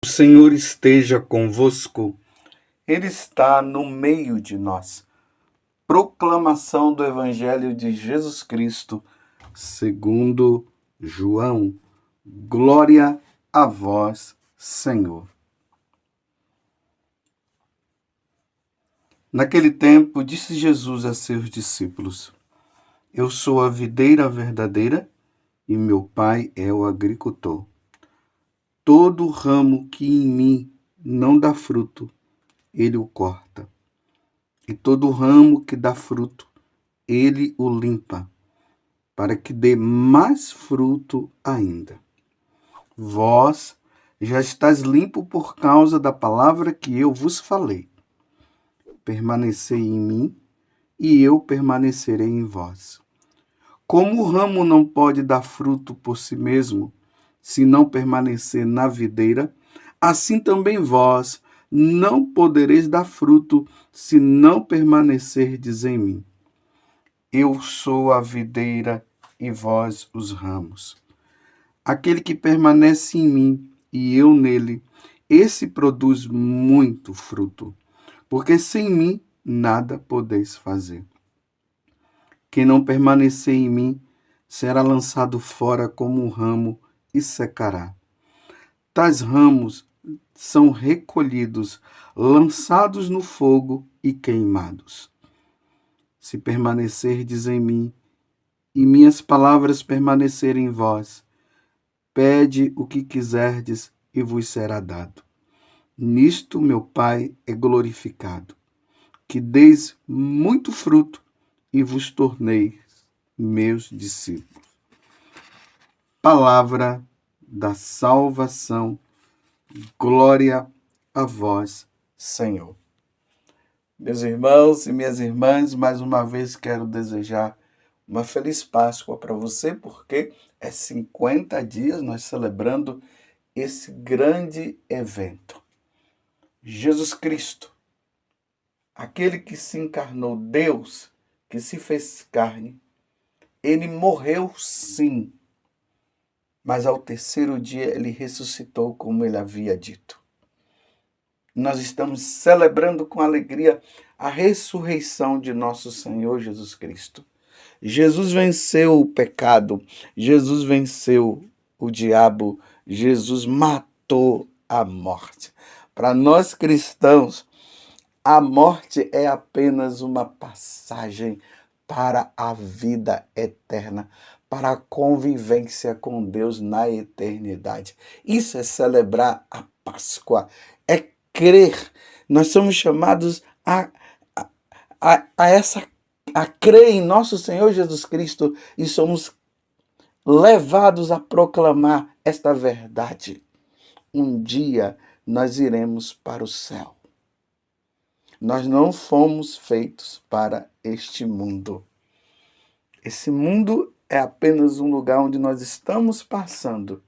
O Senhor esteja convosco, Ele está no meio de nós. Proclamação do Evangelho de Jesus Cristo, segundo João. Glória a vós, Senhor. Naquele tempo, disse Jesus a seus discípulos: Eu sou a videira verdadeira e meu Pai é o agricultor. Todo ramo que em mim não dá fruto, ele o corta. E todo ramo que dá fruto, ele o limpa, para que dê mais fruto ainda. Vós já estáis limpo por causa da palavra que eu vos falei. Permanecei em mim, e eu permanecerei em vós. Como o ramo não pode dar fruto por si mesmo, se não permanecer na videira, assim também vós não podereis dar fruto, se não permanecerdes em mim. Eu sou a videira e vós os ramos. Aquele que permanece em mim e eu nele, esse produz muito fruto, porque sem mim nada podeis fazer. Quem não permanecer em mim será lançado fora como um ramo e secará. Tais ramos são recolhidos, lançados no fogo e queimados. Se permanecerdes em mim e minhas palavras permanecerem em vós, pede o que quiserdes e vos será dado. Nisto meu Pai é glorificado, que deis muito fruto e vos torneis meus discípulos. Palavra da salvação. Glória a vós, Senhor. Meus irmãos e minhas irmãs, mais uma vez quero desejar uma feliz Páscoa para você, porque é 50 dias nós celebrando esse grande evento. Jesus Cristo, aquele que se encarnou, Deus que se fez carne, ele morreu sim, mas ao terceiro dia ele ressuscitou como ele havia dito. Nós estamos celebrando com alegria a ressurreição de nosso Senhor Jesus Cristo. Jesus venceu o pecado, Jesus venceu o diabo, Jesus matou a morte. Para nós cristãos, a morte é apenas uma passagem para a vida eterna, para a convivência com Deus na eternidade. Isso é celebrar a Páscoa, é crer. Nós somos chamados a crer em nosso Senhor Jesus Cristo e somos levados a proclamar esta verdade. Um dia nós iremos para o céu. Nós não fomos feitos para este mundo. Esse mundo é apenas um lugar onde nós estamos passando.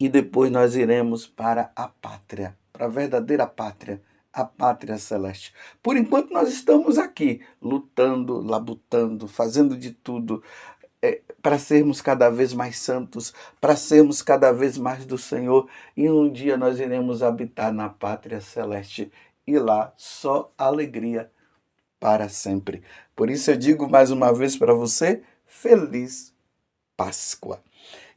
E depois nós iremos para a pátria, para a verdadeira pátria, a pátria celeste. Por enquanto nós estamos aqui, lutando, labutando, fazendo de tudo para sermos cada vez mais santos, para sermos cada vez mais do Senhor. E um dia nós iremos habitar na pátria celeste. E lá só alegria para sempre. Por isso eu digo mais uma vez para você, feliz Páscoa.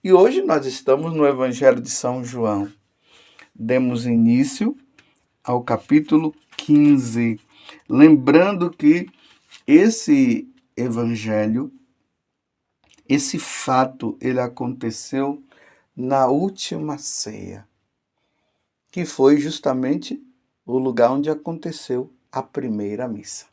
E hoje nós estamos no Evangelho de São João. Demos início ao capítulo 15. Lembrando que esse evangelho, esse fato, ele aconteceu na última ceia, que foi justamente o lugar onde aconteceu a primeira missa.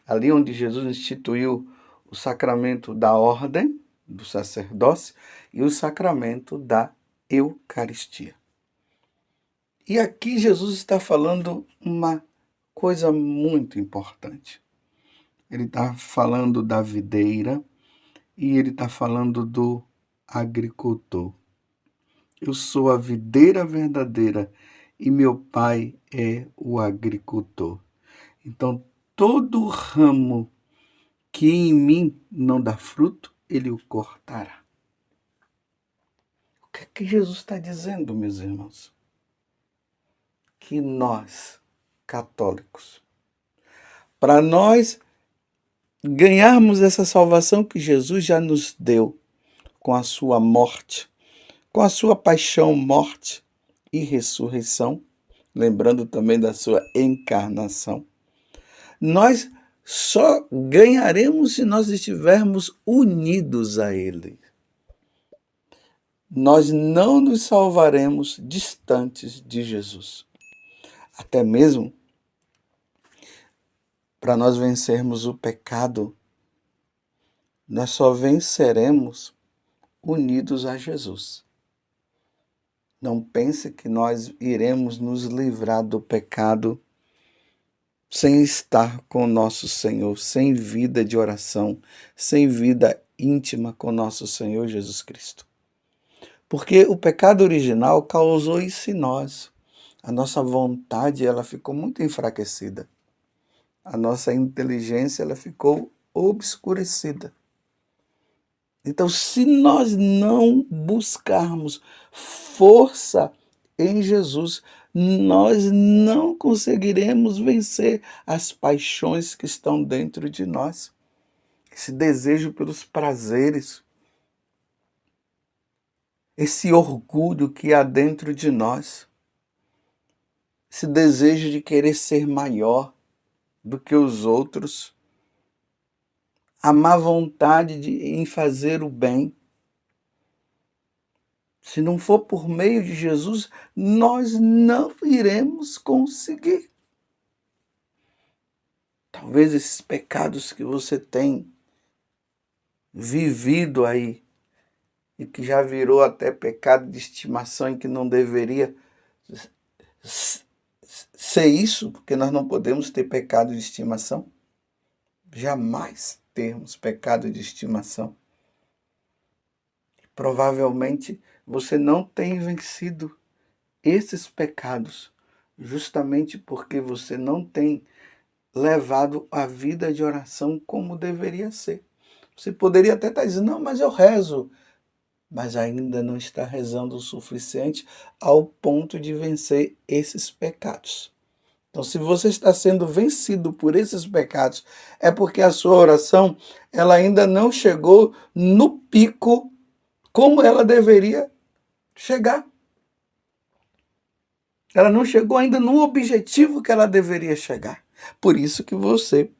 Ali onde Jesus instituiu o sacramento da ordem, do sacerdócio, e o sacramento da Eucaristia. E aqui Jesus está falando uma coisa muito importante. Ele está falando da videira e ele está falando do agricultor. Eu sou a videira verdadeira e meu Pai é o agricultor. Então, todo ramo que em mim não dá fruto, ele o cortará. que é que Jesus está dizendo, meus irmãos? Que nós, católicos, para nós ganharmos essa salvação que Jesus já nos deu com a sua morte, com a sua paixão, morte e ressurreição, lembrando também da sua encarnação, nós só ganharemos se nós estivermos unidos a Ele. Nós não nos salvaremos distantes de Jesus. Até mesmo para nós vencermos o pecado, nós só venceremos unidos a Jesus. Não pense que nós iremos nos livrar do pecado sem estar com o nosso Senhor, sem vida de oração, sem vida íntima com nosso Senhor Jesus Cristo. Porque o pecado original causou isso em nós. A nossa vontade ela ficou muito enfraquecida. A nossa inteligência ela ficou obscurecida. Então, se nós não buscarmos força em Jesus, nós não conseguiremos vencer as paixões que estão dentro de nós. Esse desejo pelos prazeres, esse orgulho que há dentro de nós, esse desejo de querer ser maior do que os outros, a má vontade em fazer o bem. Se não for por meio de Jesus, nós não iremos conseguir. Talvez esses pecados que você tem vivido aí, e que já virou até pecado de estimação e que não deveria ser isso, porque nós não podemos ter pecado de estimação. Jamais termos pecado de estimação. Provavelmente você não tem vencido esses pecados, justamente porque você não tem levado a vida de oração como deveria ser. Você poderia até estar dizendo, não, mas eu rezo, mas ainda não está rezando o suficiente ao ponto de vencer esses pecados. Então, se você está sendo vencido por esses pecados, é porque a sua oração ela ainda não chegou no pico como ela deveria chegar. Ela não chegou ainda no objetivo que ela deveria chegar. Por isso que você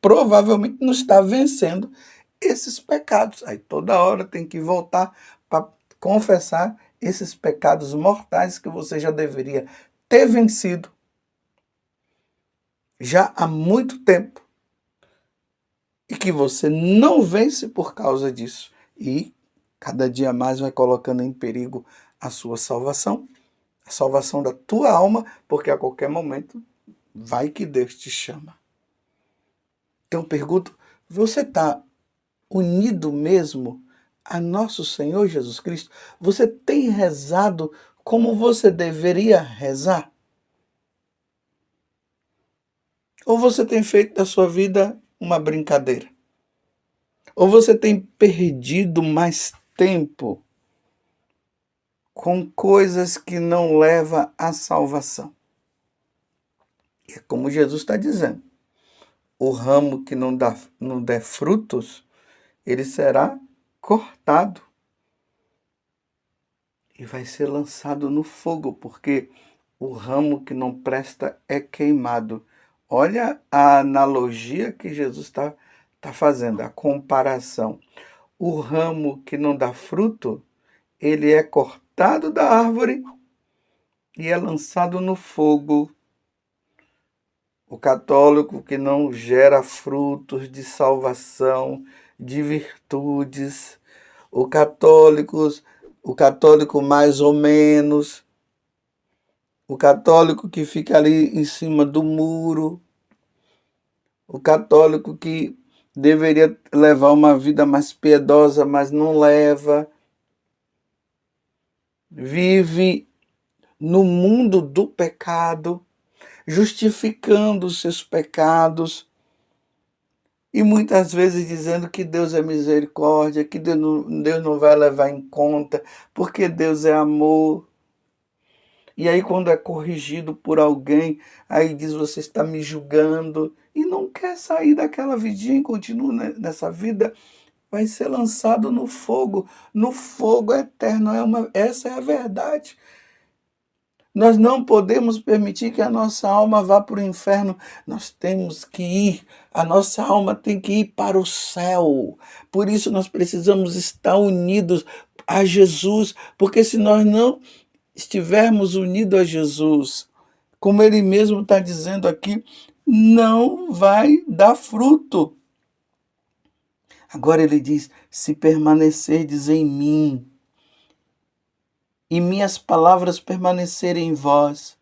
provavelmente não está vencendo esses pecados. Aí toda hora tem que voltar para confessar esses pecados mortais que você já deveria ter vencido já há muito tempo e que você não vence por causa disso. E cada dia mais vai colocando em perigo a sua salvação, a salvação da tua alma, porque a qualquer momento vai que Deus te chama. Então pergunto, você está unido mesmo a nosso Senhor Jesus Cristo? Você tem rezado como você deveria rezar? Ou você tem feito da sua vida uma brincadeira? Ou você tem perdido mais tempo com coisas que não levam à salvação? É como Jesus está dizendo, o ramo que não der frutos, ele será cortado e vai ser lançado no fogo, porque o ramo que não presta é queimado. Olha a analogia que Jesus está fazendo, a comparação. O ramo que não dá fruto, ele é cortado da árvore e é lançado no fogo. O católico que não gera frutos de salvação, de virtudes, o católico mais ou menos, o católico que fica ali em cima do muro, o católico que deveria levar uma vida mais piedosa, mas não leva, vive no mundo do pecado, justificando os seus pecados, E muitas vezes dizendo que Deus é misericórdia, que Deus não vai levar em conta, porque Deus é amor. E aí, quando é corrigido por alguém, aí diz: Você está me julgando, e não quer sair daquela vidinha e continua nessa vida, vai ser lançado no fogo eterno. Essa é a verdade. Nós não podemos permitir que a nossa alma vá para o inferno. Nós temos que ir, a nossa alma tem que ir para o céu. Por isso nós precisamos estar unidos a Jesus, porque se nós não estivermos unidos a Jesus, como ele mesmo está dizendo aqui, não vai dar fruto. Agora ele diz: se permanecerdes em mim e minhas palavras permanecerem em vós,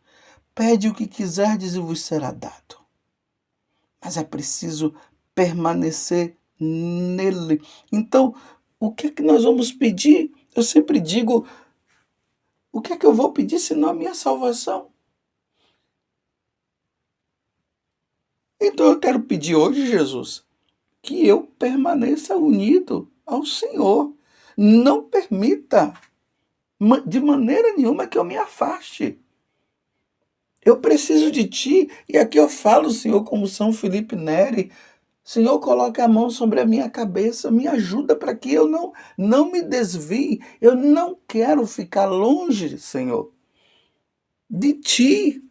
pede o que quiserdes e vos será dado. Mas é preciso permanecer nele. Então, o que é que nós vamos pedir? Eu sempre digo: o que é que eu vou pedir senão a minha salvação? Então eu quero pedir hoje, Jesus, que eu permaneça unido ao Senhor. Não permita de maneira nenhuma que eu me afaste. Eu preciso de ti, e aqui eu falo, Senhor, como São Felipe Neri: Senhor, coloque a mão sobre a minha cabeça, me ajuda para que eu não me desvie. Eu não quero ficar longe, Senhor, de ti.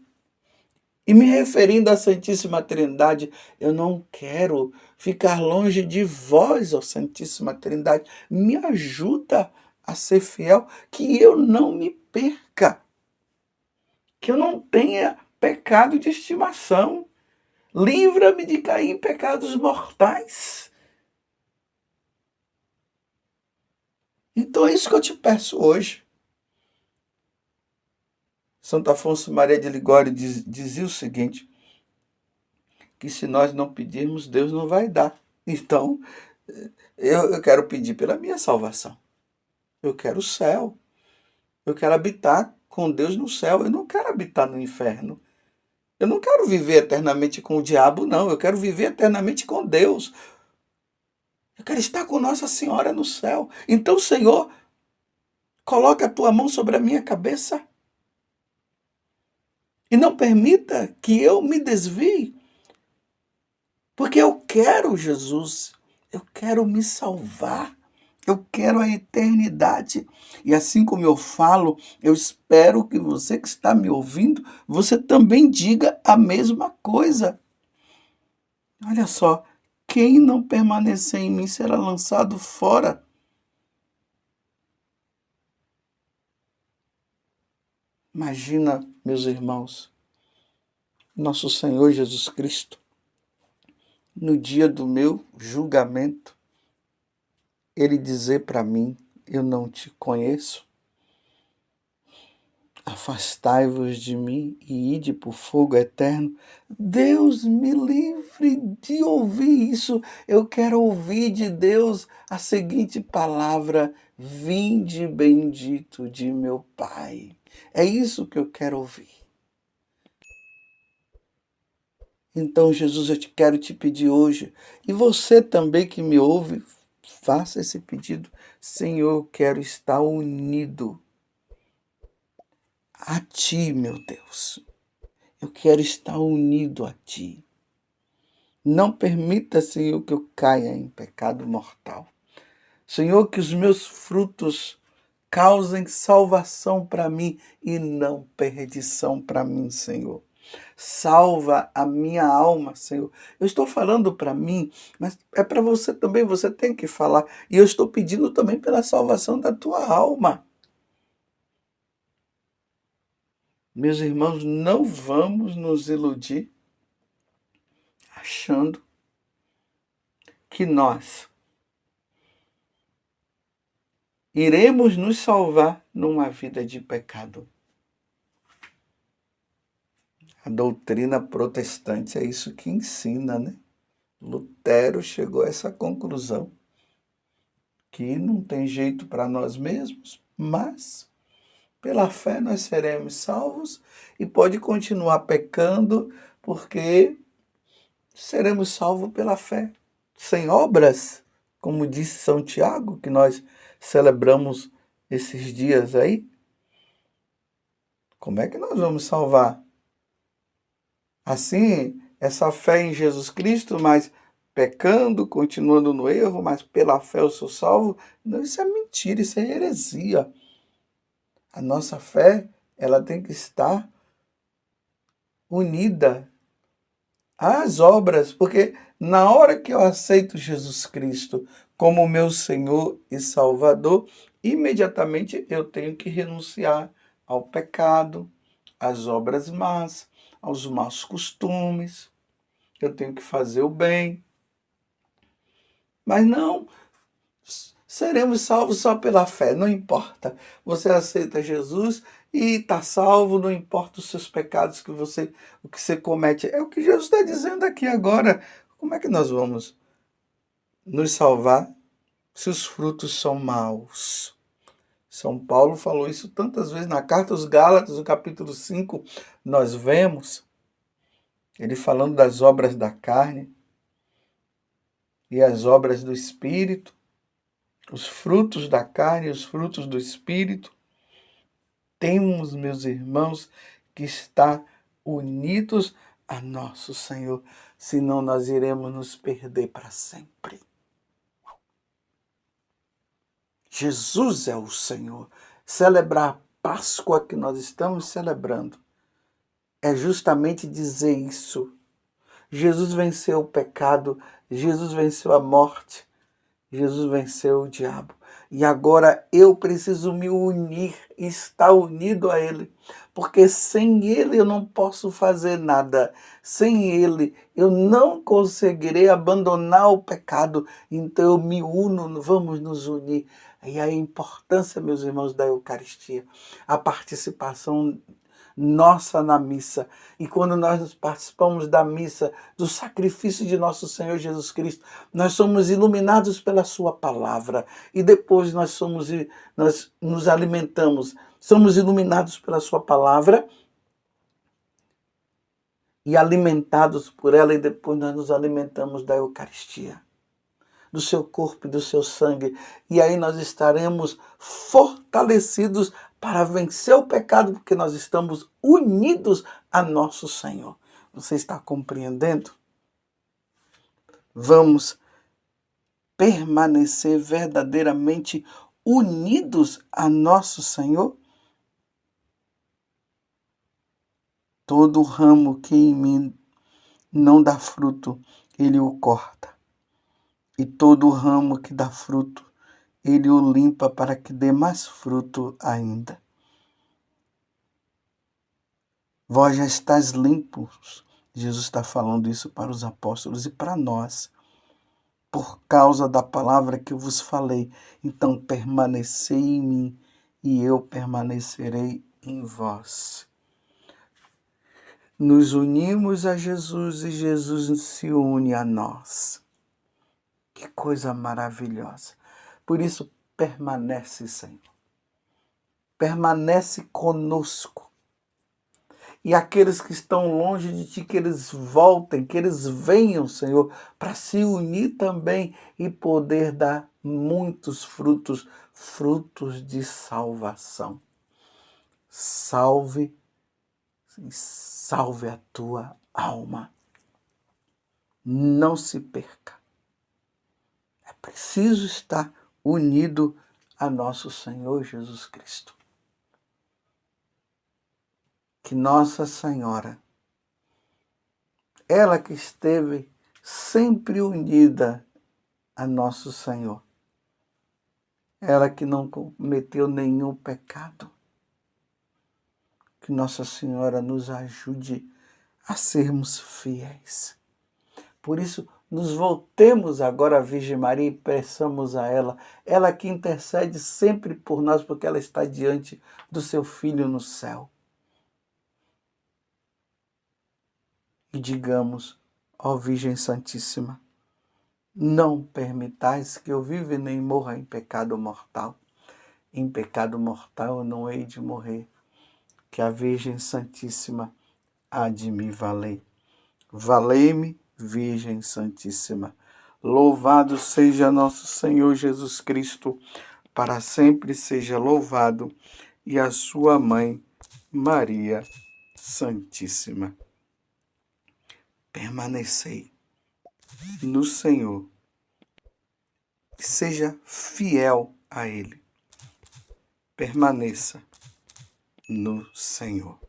E me referindo à Santíssima Trindade, eu não quero ficar longe de vós, ó Santíssima Trindade. Me ajuda a ser fiel, que eu não me perca, que eu não tenha pecado de estimação. Livra-me de cair em pecados mortais. Então é isso que eu te peço hoje. Santo Afonso Maria de Ligório dizia o seguinte: que se nós não pedirmos, Deus não vai dar. Então, eu quero pedir pela minha salvação. Eu quero o céu. Eu quero habitar com Deus no céu. Eu não quero habitar no inferno. Eu não quero viver eternamente com o diabo, não. Eu quero viver eternamente com Deus. Eu quero estar com Nossa Senhora no céu. Então, Senhor, coloca a tua mão sobre a minha cabeça e não permita que eu me desvie, porque eu quero Jesus, eu quero me salvar, eu quero a eternidade. E assim como eu falo, eu espero que você que está me ouvindo, você também diga a mesma coisa. Olha só, quem não permanecer em mim será lançado fora. Imagina, meus irmãos, nosso Senhor Jesus Cristo, no dia do meu julgamento, ele dizer para mim: eu não te conheço. Afastai-vos de mim e ide para o fogo eterno. Deus me livre de ouvir isso. Eu quero ouvir de Deus a seguinte palavra: vinde bendito de meu Pai. É isso que eu quero ouvir. Então, Jesus, quero te pedir hoje, e você também que me ouve, faça esse pedido: Senhor, eu quero estar unido a ti, meu Deus. Eu quero estar unido a ti. Não permita, Senhor, que eu caia em pecado mortal. Senhor, que os meus frutos causem salvação para mim e não perdição para mim, Senhor. Salva a minha alma, Senhor. Eu estou falando para mim, mas é para você também, você tem que falar. E eu estou pedindo também pela salvação da tua alma. Meus irmãos, não vamos nos iludir achando que nós iremos nos salvar numa vida de pecado. A doutrina protestante é isso que ensina, né? Lutero chegou a essa conclusão, que não tem jeito para nós mesmos, mas pela fé nós seremos salvos e pode continuar pecando, porque seremos salvos pela fé. sem obras, como disse São Tiago, que nós celebramos esses dias aí? Como é que nós vamos salvar? Assim, essa fé em Jesus Cristo, mas pecando, continuando no erro, mas pela fé eu sou salvo? Não, isso é mentira, isso é heresia. A nossa fé, ela tem que estar unida às obras, porque na hora que eu aceito Jesus Cristo como meu Senhor e Salvador, imediatamente eu tenho que renunciar ao pecado, às obras más, aos maus costumes. Eu tenho que fazer o bem. Mas não, seremos salvos só pela fé, não importa. Você aceita Jesus e está salvo, não importa os seus pecados o que você comete. É o que Jesus está dizendo aqui agora. Como é que nós vamos nos salvar se os frutos são maus? São Paulo falou isso tantas vezes na carta aos Gálatas, no capítulo 5, nós vemos ele falando das obras da carne e as obras do Espírito, os frutos da carne e os frutos do Espírito. Temos, meus irmãos, que estar unidos a nosso Senhor, senão nós iremos nos perder para sempre. Jesus é o Senhor. Celebrar a Páscoa que nós estamos celebrando é justamente dizer isso. Jesus venceu o pecado, Jesus venceu a morte, Jesus venceu o diabo. E agora eu preciso me unir, estar unido a Ele, porque sem Ele eu não posso fazer nada. Sem Ele eu não conseguirei abandonar o pecado. Então eu me uno, vamos nos unir. E a importância, meus irmãos, da Eucaristia, a participação nossa na missa. E quando nós participamos da missa, do sacrifício de nosso Senhor Jesus Cristo, nós somos iluminados pela sua palavra. E depois nós nos alimentamos, somos iluminados pela sua palavra e alimentados por ela, e depois nós nos alimentamos da Eucaristia, do seu corpo e do seu sangue. E aí nós estaremos fortalecidos para vencer o pecado, porque nós estamos unidos a nosso Senhor. Você está compreendendo? Vamos permanecer verdadeiramente unidos a nosso Senhor? Todo ramo que em mim não dá fruto, Ele o corta. E todo ramo que dá fruto, Ele o limpa para que dê mais fruto ainda. Vós já estáis limpos. Jesus está falando isso para os apóstolos e para nós, por causa da palavra que eu vos falei. Então permanecei em mim e eu permanecerei em vós. Nos unimos a Jesus e Jesus se une a nós. Que coisa maravilhosa. Por isso, permanece, Senhor. Permanece conosco. E aqueles que estão longe de Ti, que eles voltem, que eles venham, Senhor, para se unir também e poder dar muitos frutos, frutos de salvação. Salve a tua alma. Não se perca. É preciso estar unido a nosso Senhor Jesus Cristo. Que Nossa Senhora, ela que esteve sempre unida a nosso Senhor, ela que não cometeu nenhum pecado, que Nossa Senhora nos ajude a sermos fiéis. Por isso, nos voltemos agora à Virgem Maria e peçamos a ela, ela que intercede sempre por nós, porque ela está diante do seu Filho no céu. E digamos, ó Virgem Santíssima, não permitais que eu viva nem morra em pecado mortal. Em pecado mortal eu não hei de morrer, que a Virgem Santíssima há de me valer. Valei-me, Virgem Santíssima. Louvado seja nosso Senhor Jesus Cristo, para sempre seja louvado, e a sua mãe, Maria Santíssima. Permanecei no Senhor, seja fiel a Ele. Permaneça no Senhor.